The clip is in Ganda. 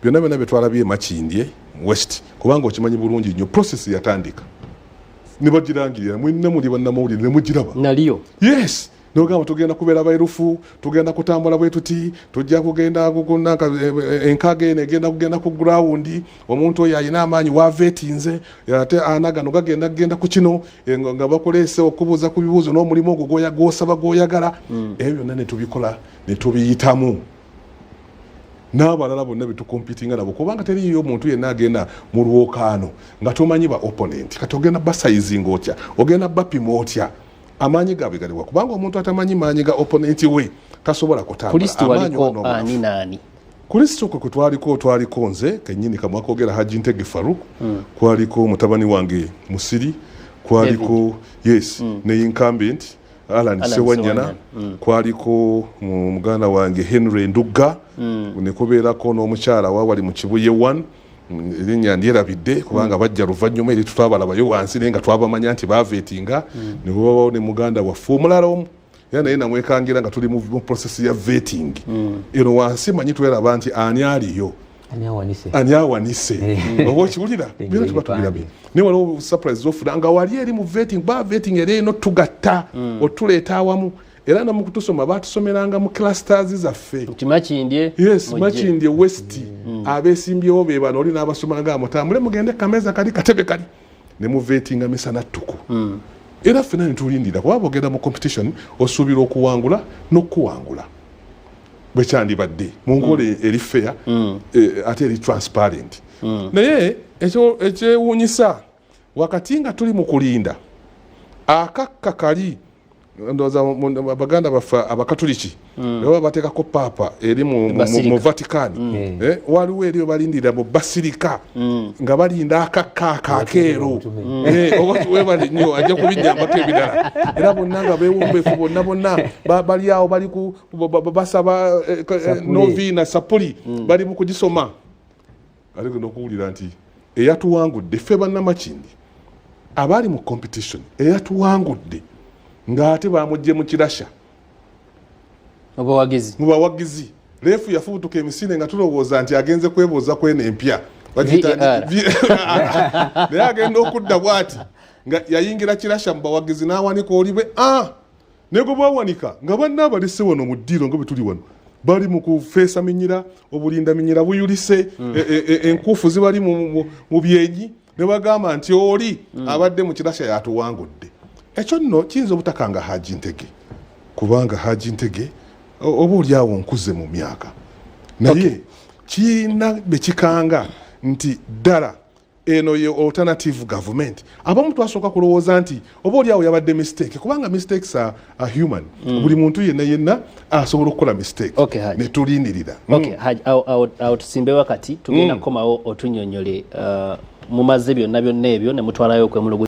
byonna byonna betwalabye Makindye West kubanga okimanyi bulungi nnyo process yatandika ne bagirangirira mwinne muli bannamawulire ne mugiraba naliyo yes nogamba tugenda kubeera bairufu tugenda kutambula bwe tuti tujja kugenda kukunaka enkage negenda kugenda ku ground omuntu oyo ayina amaanyi wavetinze ate anagano gagenda ku kino nga bakolese okubuuza ku bibuuzo n'omulimu ogwo gwosaba gwoyagala ebyo nane tubikola ne tubiyitamu n'abalala bonna betukompitinga nabo kubanga teriyo omuntu yenna agenda mu lwokaano nga tomanyi ba opponent kati ogenda basizing otya ogenda bapima otya amanyi gabe galiwa kubanga omuntu atamanyi manyi ga opponent we tasobola kutambula kulisti waliko ani nani kulisti ko twaliko nze kenyini kamwa kogera Haji Ntege Faruk kwaliko mutabani wange Musiri kwaliko yes ne incumbent Alan Sewanyana kwaliko muganda wange Henry Nduga ne kubeerako n'omukyala wawali mu Kibuye 1 erinnya ndyerabidde kubanga bajja luvannyuma eri tutwabalabayo wansi naye nga twabamanya nti bavetinga ne kubabawo ne muganda waffe omulala omu era naye namwekangira nga tuli mu process ya vetting eno wansi manyi tweraba nti ani aliyo ani awanise oba okiwulira byonna tuba tubirabe naye waliwo surprise zofuna nga wali eri mu vetting ba vetting eri eno tugatta otuleeta awamu era na mukutusoma batusomeranga mu clusters zaffe Makindye yes Makindye West abesimbyewo be bano oli n'abasomanga amutambule mugende kameza kali katebe kali ne mu vetting misana tuku era fena ntulindira kuba bogenda mu competition osuubira okuwangula n'okuwangula bwe kyandibadde mu ngole eri fair ate eri transparent naye ekyewuunyisa wakati nga tuli mu kulinda akakka kali ndoza baganda bafa abakatoliki baba batekako papa eri mu Vatican waliwo eri balindira mu basilika nga balinda akakero webali nnyo ajja kubijjambako ebirala era bonna nga bewumbeefu bonna bali awo bali basaba novina sapuli bali mu kugisoma ali n'okuwulira nti eyatuwangudde ffe bannamakindi abali mu competition eyatuwangudde ngate bamujje mu kirasha mubawagizi refu yafubutuka emisine nga tulowooza nti agenze kwebuuza kwene empya naye agenda okudda bwati nga yayingira kirasha mubawagizi n'awanika olibe nego bawanika nga banna abalise wano mu ddiiro nga bwe tuli wano bali mu kufeesa minyira obulinda minyira buyulise enkuufu zibali mu byenyi ne bagamba nti oli abadde mu kirasha yatuwangudde ekyo nno kiyinza obutakanga Haji Ntege kubanga Haji Ntege oba oliawo nkuze mu myaka naye kiina bekikanga nti ddala eno ye alternative government abamu twasooka kulowooza nti oba oliawo yabadde mistake kubanga mistakes are human buli muntu yenna asobola okukola mistake ne tulindirira awo tusimbe wakati tugenda kukomawo otunyonyole mumaze byonna ebyo ne mutwalayo kwemulugu